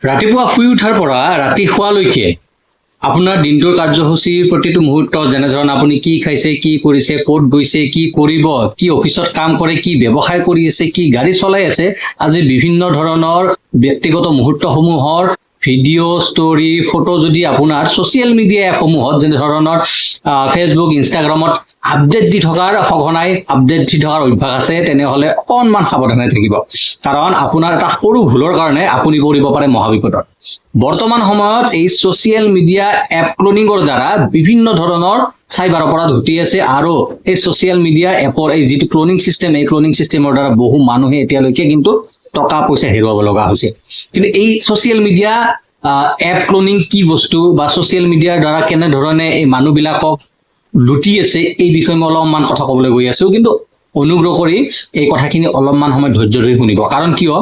ৰাতিপুৱা শুই উঠাৰ পৰা ৰাতি শোৱালৈকে আপোনাৰ দিনটোৰ কাৰ্যসূচীৰ প্ৰতিটো মুহূৰ্ত যেনেধৰণ আপুনি কি খাইছে, কি কৰিছে, ক'ত গৈছে, কি কৰিব, কি অফিচত কাম কৰে, কি ব্যৱসায় কৰি আছে, কি গাড়ী চলাই আছে, আজি বিভিন্ন ধৰণৰ ব্যক্তিগত মুহূৰ্তসমূহৰ ভিডিঅ' ষ্টৰি ফটো যদি আপোনাৰ ছ'চিয়েল মিডিয়া এপসমূহত যেনে ধৰণৰ ফেচবুক ইনষ্টাগ্ৰামত আপডেট দি থকাৰ সঘনাই আপডেট দি থকাৰ অভ্যাস আছে, তেনেহ'লে অকণমান সাৱধানে থাকিব। কাৰণ আপোনাৰ এটা সৰু ভুলৰ কাৰণে আপুনি পৰিব পাৰে মহাবিপদত। বৰ্তমান সময়ত এই ছ'চিয়েল মিডিয়া এপ ক্লোনিঙৰ দ্বাৰা বিভিন্ন ধৰণৰ চাইবাৰ অপৰাধ ঘটি আছে আৰু এই ছ'চিয়েল মিডিয়া এপৰ এই যিটো ক্লোনিং চিষ্টেম, এই ক্লোনিং চিষ্টেমৰ দ্বাৰা বহু মানুহে এতিয়ালৈকে কিন্তু টকা পইচা হেৰুৱাব লগা হৈছে। কিন্তু এই ছ'চিয়েল মিডিয়া এপ ক্লোনিং কি বস্তু বা ছ'চিয়েল মিডিয়াৰ দ্বাৰা কেনেধৰণে এই মানুহবিলাকক লুটি আছে, এই বিষয়ে মই অলপমান কথা ক'বলৈ গৈ আছোঁ। কিন্তু অনুগ্ৰহ কৰি এই কথাখিনি অলপমান সময় ধৈৰ্য ধৰি শুনিব। কাৰণ কিয়,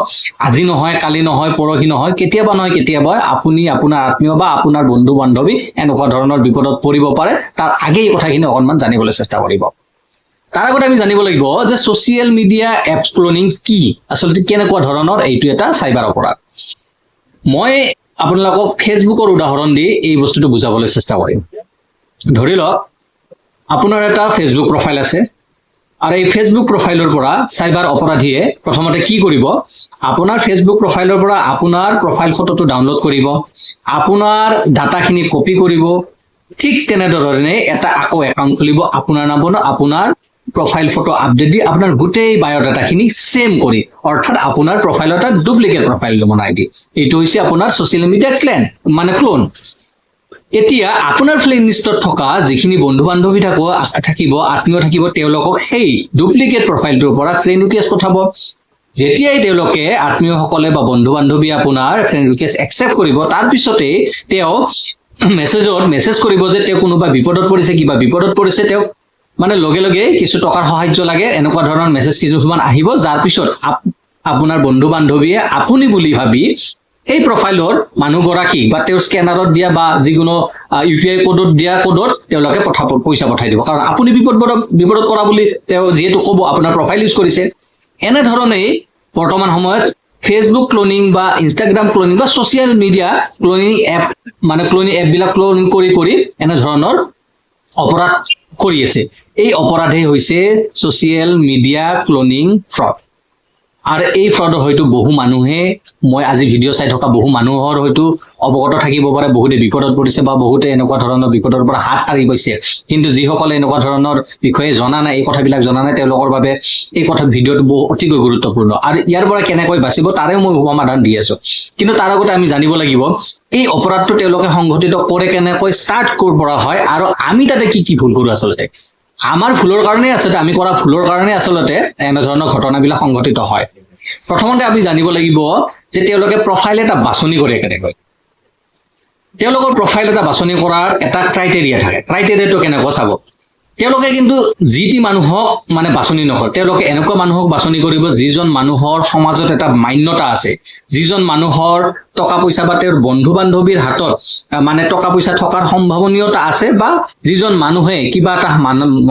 আজি নহয়, কালি নহয়, পৰহি নহয়, কেতিয়াবা নহয় কেতিয়াবা আপুনি আপোনাৰ আত্মীয় বা আপোনাৰ বন্ধু বান্ধৱী এনেকুৱা ধৰণৰ বিপদত পৰিব পাৰে। তাৰ আগেই এই কথাখিনি অকণমান জানিবলৈ চেষ্টা কৰিব। তাৰ আগতে আমি জানিব লাগিব যে ছ'চিয়েল মিডিয়া এপ ক্লোনিং কি, আচলতে কেনেকুৱা ধৰণৰ এইটো এটা চাইবাৰ অপৰাধ। মই আপোনালোকক ফেচবুকৰ উদাহৰণ দি এই বস্তুটো বুজাবলৈ চেষ্টা কৰিম। ধৰি লওক আপোনাৰ এটা ফেচবুক প্ৰফাইল আছে আৰু এই ফেচবুক প্ৰফাইলৰ পৰা চাইবাৰ অপৰাধীয়ে প্ৰথমতে কি কৰিব, আপোনাৰ ফেচবুক প্ৰফাইলৰ পৰা আপোনাৰ প্ৰফাইল ফটোটো ডাউনলোড কৰিব, আপোনাৰ ডাটাখিনি কপি কৰিব, ঠিক তেনেধৰণে এটা আকৌ একাউণ্ট খুলিব আপোনাৰ নামত, আপোনাৰ প্ৰফাইল ফটো আপডেট দি আপোনাৰ গোটেই বায়'ডাটাখিনি ছেম কৰি, অৰ্থাৎ আপোনাৰ প্ৰফাইলৰ এটা ডুপ্লিকেট প্ৰফাইল বনাই দিয়ে। এইটো হৈছে আপোনাৰ ছ'চিয়েল মিডিয়া ক্লোন। এতিয়া আপোনাৰ ফ্ৰেণ্ড লিষ্টত থকা যিখিনি বন্ধু বান্ধৱী থাকিব, আত্মীয় থাকিব, তেওঁলোকক সেই ডুপ্লিকেট প্ৰফাইলটোৰ পৰা ফ্ৰেণ্ড ৰিকুৱেষ্ট পঠাব। যেতিয়াই তেওঁলোকে আত্মীয়সকলে বা বন্ধু বান্ধৱীয়ে আপোনাৰ ফ্ৰেণ্ড ৰিকুৱেষ্ট একচেপ্ট কৰিব, তাৰপিছতেই তেওঁ মেছেজ কৰিব যে তেওঁ কোনোবা বিপদত পৰিছে, কিবা বিপদত পৰিছে, তেওঁক মানে লগে লগে কিছু টকাৰ সাহায্য লাগে, এনেকুৱা ধৰণৰ মেছেজ কিছুমান আহিব, যাৰ পিছত আপোনাৰ বন্ধু বান্ধৱীয়ে আপুনি বুলি ভাবি সেই প্ৰফাইলৰ মানুহগৰাকীক বা তেওঁৰ স্কেনাৰত দিয়া বা যিকোনো UPI কোডত দিয়া কোডত তেওঁলোকে পইচা পঠাই দিব। কাৰণ আপুনি বিপদত পৰা বুলি তেওঁ যিহেতু ক'ব, আপোনাৰ প্ৰফাইল ইউজ কৰিছে। এনেধৰণেই বৰ্তমান সময়ত ফেচবুক ক্লোনিং বা ইনষ্টাগ্ৰাম ক্লোনিং বা ছ'চিয়েল মিডিয়া ক্লোনিং এপবিলাক ক্লোনিং কৰি এনেধৰণৰ অপৰাধ কৰি আছে। এই অপৰাধেই হৈছে ছ'চিয়েল মিডিয়া ক্লোনিং ফ্ৰড। আৰু এই ফ্ৰডত হয়তো বহু মানুহে, মই আজি ভিডিঅ' চাই থকা বহু মানুহৰ হয়তো অৱগত থাকিব পাৰে, বহুতে বিপদত পৰিছে বা বহুতে এনেকুৱা ধৰণৰ বিপদৰ পৰা হাত সাৰি পাইছে। কিন্তু যিসকলে এনেকুৱা ধৰণৰ বিষয়ে জনা নাই, এই কথাবিলাক জনা নাই, তেওঁলোকৰ বাবে এই ভিডিঅ'টো অতিকৈ গুৰুত্বপূৰ্ণ। আৰু ইয়াৰ পৰা কেনেকৈ বাচিব তাৰেও মই সমাধান দি আছোঁ। কিন্তু তাৰ আগতে আমি জানিব লাগিব এই অপৰাধটো তেওঁলোকে সংঘটিত কৰে কেনেকৈ, ষ্টাৰ্ট ক'ৰ পৰা হয় আৰু আমি তাতে কি ভুল কৰোঁ। আচলতে আমাৰ ভুলৰ কাৰণেই আমি কৰা ভুলৰ কাৰণে আচলতে এনেধৰণৰ ঘটনাবিলাক সংঘটিত হয়। প্ৰথমতে আমি জানিব লাগিব যে তেওঁলোকে প্ৰফাইল এটা বাছনি কৰে কেনেকৈ। তেওঁলোকৰ প্ৰফাইল এটা বাছনি কৰাৰ এটা ক্ৰাইটেৰিয়া থাকে। ক্ৰাইটেৰিয়াটো কেনেকুৱা চাব, তেওঁলোকে কিন্তু যিটি মানুহক বাছনি নকৰে, তেওঁলোকে এনেকুৱা মানুহক বাছনি কৰিব যিজন মানুহৰ সমাজত এটা মান্যতা আছে, যিজন মানুহৰ টকা পইচা বা তেওঁৰ বন্ধু বান্ধৱীৰ হাতত টকা পইচা থকাৰ সম্ভাৱনীয়তা আছে, বা যিজন মানুহে কিবা এটা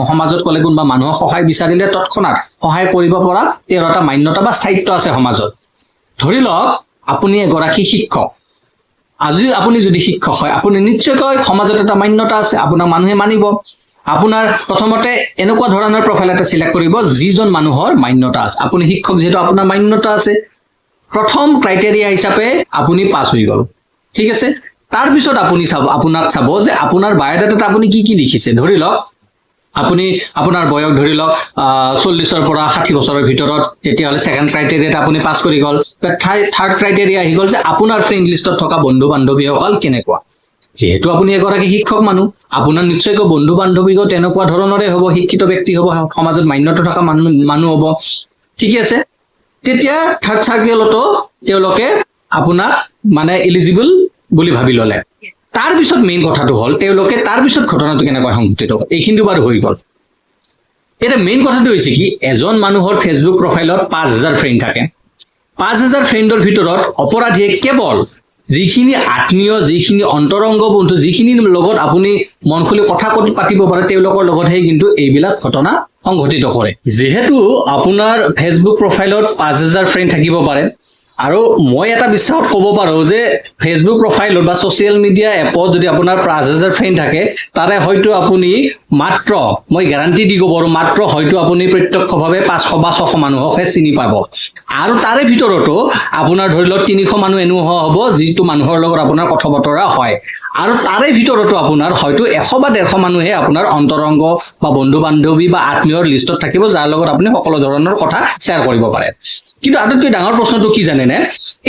সমাজত ক'লে কোনোবা মানুহক সহায় বিচাৰিলে তৎক্ষণাৎ সহায় কৰিব পৰা তেওঁৰ এটা মান্যতা বা স্থায়িত্ব আছে সমাজত। ধৰি লওক আপুনি এগৰাকী শিক্ষক। আজি আপুনি যদি শিক্ষক হয়, আপুনি নিশ্চয়কৈ সমাজত এটা মান্যতা আছে, আপোনাক মানুহে মানিব। আপোনাৰ প্ৰথমতে এনেকুৱা ধৰণৰ প্ৰফাইল এটা চিলেক্ট কৰিব যিজন মানুহৰ মান্যতা আছে। আপুনি শিক্ষক যিহেতু আপোনাৰ মান্যতা আছে, প্ৰথম ক্ৰাইটেৰিয়া হিচাপে আপুনি পাছ হৈ গ'ল, ঠিক আছে। তাৰপিছত আপোনাক চাব যে আপোনাৰ বায়'ডাটাত আপুনি কি লিখিছে। ধৰি লওক আপুনি আপোনাৰ বয়স ধৰি লওক 40ৰ পৰা 60 বছৰৰ ভিতৰত, তেতিয়াহ'লে ছেকেণ্ড ক্ৰাইটেৰিয়াত আপুনি পাছ কৰি গ'ল। থাৰ্ড ক্ৰাইটেৰিয়া আহি গ'ল যে আপোনাৰ ফ্ৰেণ্ড লিষ্টত থকা বন্ধু বান্ধৱীসকল কেনেকুৱা। যিহেতু আপুনি এগৰাকী শিক্ষক মানুহ, আপোনাৰ নিশ্চয়কৈ বন্ধু বান্ধৱীও তেনেকুৱা ধৰণৰে হ'ব, শিক্ষিত ব্যক্তি হ'ব, সমাজত মান্যতা থকা মানুহ হ'ব, ঠিক আছে। তেতিয়া থাৰ্ড চাৰ্কেলতো তেওঁলোকে আপোনাক এলিজিবল বুলি ভাবি ল'লে। তাৰপিছত মেইন কথাটো হ'ল তেওঁলোকে তাৰপিছত ঘটনাটো কেনেকৈ সংঘটিত হ'ল, এইখিনিতো বাৰু হৈ গ'ল। এতিয়া মেইন কথাটো হৈছে কি, এজন মানুহৰ ফেচবুক প্ৰফাইলত 5000 ফ্ৰেণ্ড থাকে। 5000 ফ্ৰেণ্ডৰ ভিতৰত অপৰাধীয়ে কেৱল যিখিনি আত্মীয়, যিখিনি অন্তৰংগ বন্ধু, যিখিনি লগত আপুনি মন খুলি কথা পাতিব পাৰে, তেওঁলোকৰ লগতহে কিন্তু এইবিলাক ঘটনা সংঘটিত কৰে। যিহেতু আপোনাৰ ফেচবুক প্ৰফাইলত 5000 ফ্ৰেণ্ড থাকিব পাৰে আৰু মই এটা বিশ্বাসত ক'ব পাৰোঁ যে ফেচবুক প্ৰফাইলত বা ছ'চিয়েল মিডিয়া এপত যদি আপোনাৰ ৫,০০০ ফ্ৰেণ্ড থাকে তাৰে হয়তো আপুনি মাত্ৰ মই গেৰাণ্টি দি ক'ব পাৰোঁ মাত্ৰ হয়তো আপুনি প্ৰত্যক্ষভাৱে ৫০০ বা ৬০০ মানুহকহে চিনি পাব আৰু তাৰে ভিতৰতো আপোনাৰ ধৰি লওক ৩০০ মানুহ এনেকুৱা হ'ব যিটো মানুহৰ লগত আপোনাৰ কথা বতৰা হয় আৰু তাৰে ভিতৰতো আপোনাৰ হয়তো ১০০ বা ১৫০ মানুহে আপোনাৰ অন্তৰংগ বা বন্ধু বান্ধৱী বা আত্মীয়ৰ লিষ্টত থাকিব যাৰ লগত আপুনি সকলো ধৰণৰ কথা শ্বেয়াৰ কৰিব পাৰে কিন্তু আটাইতকৈ ডাঙৰ প্ৰশ্নটো কি জানেনে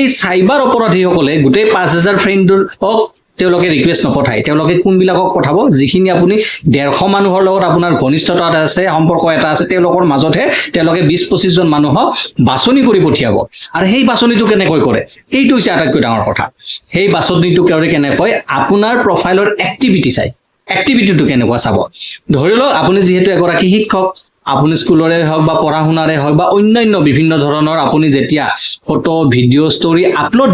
এই চাইবাৰ অপৰাধীসকলে গোটেই ৫,০০০ ফ্ৰেণ্ডক তেওঁলোকে ৰিকুৱেষ্ট নপঠায় তেওঁলোকে কোনবিলাকক পঠাব যিখিনি আপুনি ১৫০ মানুহৰ লগত আপোনাৰ ঘনিষ্ঠতা আছে সম্পৰ্ক এটা আছে তেওঁলোকৰ মাজতহে তেওঁলোকে ২০-২৫ জন মানুহক বাছনি কৰি পঠিয়াব আৰু সেই বাছনিটো কেনেকৈ কৰে এইটো হৈছে আটাইতকৈ ডাঙৰ কথা সেই বাছনিটো কৰে কেনেকৈ আপোনাৰ প্ৰফাইলৰ এক্টিভিটি চাই এক্টিভিটিটো কেনেকুৱা চাব ধৰি লওক আপুনি যিহেতু এগৰাকী শিক্ষক আপুনি স্কুলৰে হওক বা পঢ়া শুনাৰে হওক বা অন্যান্য বিভিন্ন ধৰণৰ আপুনি যেতিয়া ফটো ভিডিঅ' ষ্টৰি আপলোড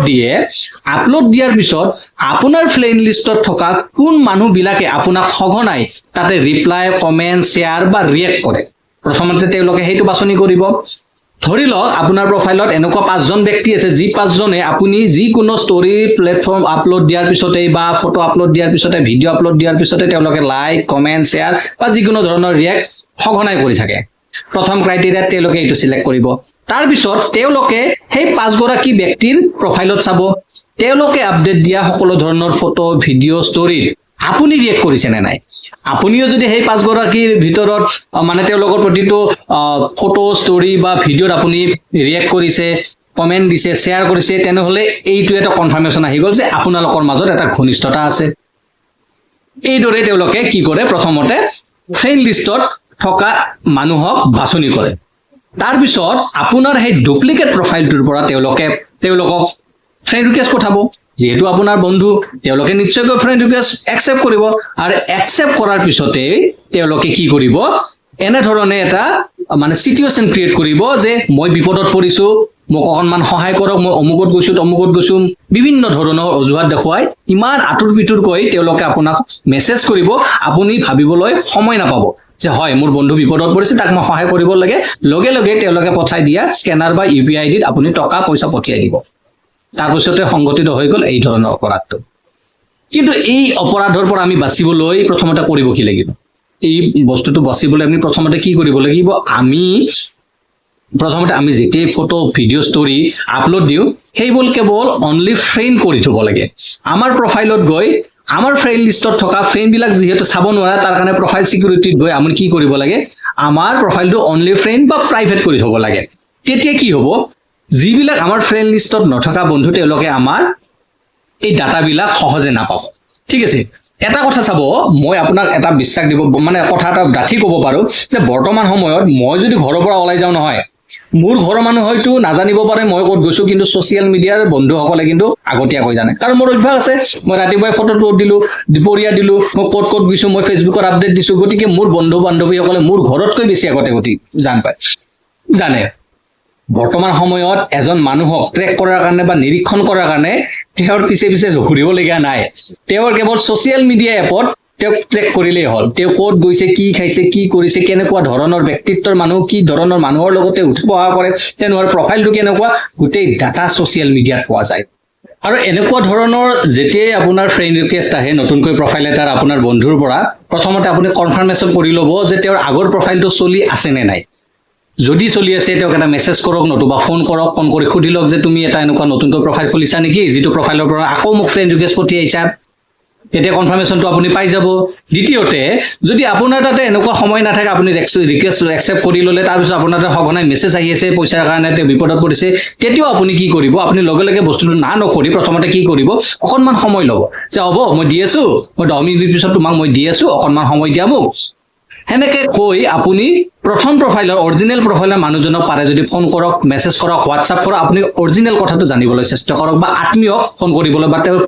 দিয়াৰ পিছত আপোনাৰ ফ্ৰেণ্ড লিষ্টত থকা কোন মানুহবিলাকে আপোনাক সঘনাই তাতে ৰিপ্লাই কমেণ্ট শ্বেয়াৰ বা ৰিয়েক্ট কৰে প্ৰথমতে তেওঁলোকে সেইটো বাছনি কৰিব ধৰি লওক আপোনাৰ প্ৰফাইলত এনেকুৱা ৫জন ব্যক্তি আছে যি ৫জনে আপুনি যিকোনো ষ্টৰি প্লেটফৰ্ম আপলোড দিয়াৰ পিছতে বা ফটো আপলোড দিয়াৰ পিছতে ভিডিঅ' আপলোড দিয়াৰ পিছতে তেওঁলোকে লাইক কমেণ্ট শ্বেয়াৰ বা যিকোনো ধৰণৰ ৰিয়েক্ট সঘনাই কৰি থাকে প্ৰথম ক্ৰাইটেৰিয়াত তেওঁলোকে এইটো চিলেক্ট কৰিব তাৰপিছত তেওঁলোকে সেই ৫গৰাকী ব্যক্তিৰ প্ৰফাইলত চাব তেওঁলোকে আপডেট দিয়া সকলো ধৰণৰ ফটো ভিডিঅ' ষ্টৰি আপুনি ৰিয়েক্ট কৰিছে নে নাই আপুনিও যদি সেই ৫গৰাকীৰ ভিতৰত মানে তেওঁলোকৰ প্ৰতিটো ফটো ষ্টৰি বা ভিডিঅ'ত আপুনি ৰিয়েক্ট কৰিছে কমেণ্ট দিছে শ্বেয়াৰ কৰিছে তেনেহ'লে এইটো এটা কনফাৰ্মেশ্যন আহি গ'ল যে আপোনালোকৰ মাজত এটা ঘনিষ্ঠতা আছে এইদৰে তেওঁলোকে কি কৰে প্ৰথমতে ফ্ৰেণ্ড লিষ্টত থকা মানুহক বাছনি কৰে তাৰপিছত আপোনাৰ সেই ডুপ্লিকেট প্ৰফাইলটোৰ পৰা তেওঁলোকক ফ্ৰেণ্ড ৰিকুৱেষ্ট পঠাব যেহেতু আপোনাৰ বন্ধু তেওঁলোকে নিশ্চয়কৈ ফ্ৰেণ্ড ৰিকুৱেষ্ট একচেপ্ট কৰিব আৰু একচেপ্ট কৰাৰ পিছতে তেওঁলোকে কি কৰিব এনেধৰণে এটা মানে চিটুৱেশ্যন ক্ৰিয়েট কৰিব যে মই বিপদত পৰিছোঁ মোক অকণমান সহায় কৰক মই অমুকত গৈছোঁ বিভিন্ন ধৰণৰ অজুহাত দেখুৱাই ইমান আঁতুৰ পিতুৰকৈ তেওঁলোকে আপোনাক মেছেজ কৰিব আপুনি ভাবিবলৈ সময় নাপাব যে হয় মোৰ বন্ধু বিপদত পৰিছে তাক মই সহায় কৰিব লাগে লগে লগে তেওঁলোকে পঠাই দিয়া স্কেনাৰ বা UPI আইডিত আপুনি টকা পইচা পঠিয়াই দিব তাৰপিছতে সংগঠিত হৈ গ'ল এই ধৰণৰ অপৰাধটো কিন্তু এই অপৰাধৰ পৰা আমি বাচিবলৈ প্ৰথমতে কৰিব কি লাগিব এই বস্তুটো বাচিবলৈ আমি প্ৰথমতে কি কৰিব লাগিব আমি যেতিয়াই ফটো ভিডিঅ' ষ্টৰি আপলোড দিওঁ সেইবোৰ কেৱল অনলি ফ্ৰেণ্ড কৰি থ'ব লাগে আমাৰ প্ৰফাইলত গৈ আমাৰ ফ্ৰেণ্ড লিষ্টত থকা ফ্ৰেণ্ডবিলাক যিহেতু চাব নোৱাৰে তাৰ কাৰণে প্ৰফাইল চিকিউৰিটিত গৈ আমি কি কৰিব লাগে আমাৰ প্ৰফাইলটো অনলি ফ্ৰেণ্ড বা প্ৰাইভেট কৰি থ'ব লাগে তেতিয়া কি হ'ব যিবিলাক আমাৰ ফ্ৰেণ্ড লিষ্টত নথকা বন্ধু তেওঁলোকে আমাৰ এই ডাটাবিলাক সহজে নাপাব ঠিক আছে এটা কথা চাব মই আপোনাক এটা বিশ্বাস দিব মানে কথা এটা ডাঠি ক'ব পাৰোঁ যে বৰ্তমান সময়ত মই যদি ঘৰৰ পৰা ওলাই যাওঁ নহয় মোৰ ঘৰৰ মানুহ হয়তো নাজানিব পাৰে মই ক'ত গৈছোঁ কিন্তু ছ'চিয়েল মিডিয়াৰ বন্ধুসকলে কিন্তু আগতীয়াকৈ জানে কাৰণ মোৰ অভ্যাস আছে মই ৰাতিপুৱাই ফটোটো দিলোঁ দুপৰীয়া দিলোঁ মই ক'ত গৈছোঁ মই ফেচবুকত আপডেট দিছোঁ গতিকে মোৰ বন্ধু বান্ধৱীসকলে মোৰ ঘৰতকৈ বেছি আগতে জানে বৰ্তমান সময়ত এজন মানুহক ট্ৰেক কৰাৰ কাৰণে বা নিৰীক্ষণ কৰাৰ কাৰণে তেওঁৰ পিছে ঘূৰিবলগীয়া নাই তেওঁৰ কেৱল ছ'চিয়েল মিডিয়া এপত তেওঁক ট্ৰেক কৰিলেই হ'ল তেওঁ ক'ত গৈছে কি খাইছে কি কৰিছে কেনেকুৱা ধৰণৰ ব্যক্তিত্বৰ মানুহ কি ধৰণৰ মানুহৰ লগতে উঠা বহা কৰে তেওঁৰ প্ৰফাইলটো কেনেকুৱা গোটেই ডাটা ছ'চিয়েল মিডিয়াত পোৱা যায় আৰু এনেকুৱা ধৰণৰ যেতিয়াই আপোনাৰ ফ্ৰেণ্ড ৰিকুৱেষ্ট আহে নতুনকৈ প্ৰফাইল এটাৰ আপোনাৰ বন্ধুৰ পৰা প্ৰথমতে আপুনি কনফাৰ্মেশ্যন কৰি ল'ব যে তেওঁৰ আগৰ প্ৰফাইলটো চলি আছে নে নাই যদি চলি আছে তেওঁক এটা মেছেজ কৰক নতুবা ফোন কৰি সুধি লওক যে তুমি এটা এনেকুৱা নতুনকৈ প্ৰফাইল খুলিছা নেকি যিটো প্ৰফাইলৰ পৰা আকৌ মোক ফ্ৰেণ্ড ৰিকুৱেষ্ট পঠিয়াইছা তেতিয়া কনফাৰ্মেশ্যনটো আপুনি পাই যাব দ্বিতীয়তে যদি আপোনাৰ তাতে এনেকুৱা সময় নাথাকে আপুনি ৰিকুৱেষ্ট একচেপ্ট কৰি ল'লে তাৰপিছত আপোনাৰ তাতে সঘনাই মেছেজ আহি আছে পইচাৰ কাৰণে তেওঁ বিপদত পৰিছে তেতিয়াও আপুনি কি কৰিব আপুনি লগে লগে বস্তুটো নকৰি প্ৰথমতে কি কৰিব অকণমান সময় ল'ব যে হ'ব মই দি আছোঁ মই 10 মিনিট পিছত তোমাক মই দি আছোঁ অকণমান সময় দিয়া মোক সেনেকৈ কৈ আপুনি প্ৰথম প্ৰফাইলৰ অৰিজিনেল প্ৰফাইলৰ মানুহজনক পাৰে যদি ফোন কৰক মেছেজ কৰক হোৱাটছআপ কৰক আপুনি অৰিজিনেল কথাটো জানিবলৈ চেষ্টা কৰক বা আত্মীয়ক ফোন কৰিবলৈ বা তেওঁৰ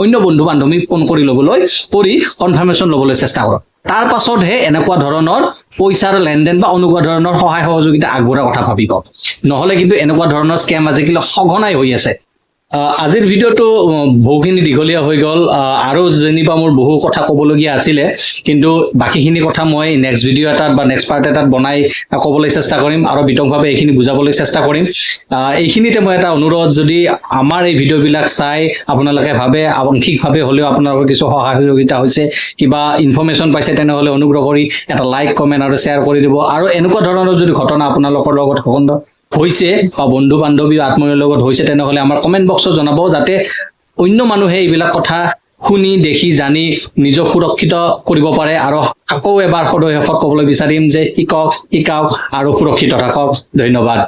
অন্য বন্ধু বান্ধৱীক ফোন কৰি কনফাৰ্মেশ্যন ল'বলৈ চেষ্টা কৰক তাৰ পাছতহে এনেকুৱা ধৰণৰ পইচাৰ লেনদেন বা এনেকুৱা ধৰণৰ সহায় সহযোগিতা আগবঢ়াৰ কথা ভাবিব নহ'লে কিন্তু এনেকুৱা ধৰণৰ স্কেম আজিকালি সঘনাই হৈ আছে আজিৰ ভিডিঅ'টো বহুখিনি দীঘলীয়া হৈ গ'ল আৰু যেনিবা মোৰ বহু কথা ক'বলগীয়া আছিলে কিন্তু বাকীখিনি কথা মই নেক্সট ভিডিঅ' এটাত বা নেক্সট পাৰ্ট এটাত বনাই ক'বলৈ চেষ্টা কৰিম আৰু বিতংভাৱে এইখিনি বুজাবলৈ চেষ্টা কৰিম এইখিনিতে মই এটা অনুৰোধ যদি আমাৰ এই ভিডিঅ'বিলাক চাই আপোনালোকে ভাবে আংশিকভাৱে হ'লেও আপোনালোকৰ কিছু সহায় সহযোগিতা হৈছে কিবা ইনফৰমেশ্যন পাইছে তেনেহ'লে অনুগ্ৰহ কৰি এটা লাইক কমেণ্ট আৰু শ্বেয়াৰ কৰি দিব আৰু এনেকুৱা ধৰণৰ যদি ঘটনা আপোনালোকৰ লগত হৈছে বা বন্ধু বান্ধৱী আত্মীয়ৰ লগত হৈছে তেনেহ'লে আমাৰ কমেণ্ট বক্সত জনাব যাতে অন্য মানুহে এইবিলাক কথা শুনি দেখি জানি নিজক সুৰক্ষিত কৰিব পাৰে আৰু আকৌ এবাৰ সদৌ শেষত ক'বলৈ বিচাৰিম যে শিকক আৰু সুৰক্ষিত থাকক ধন্যবাদ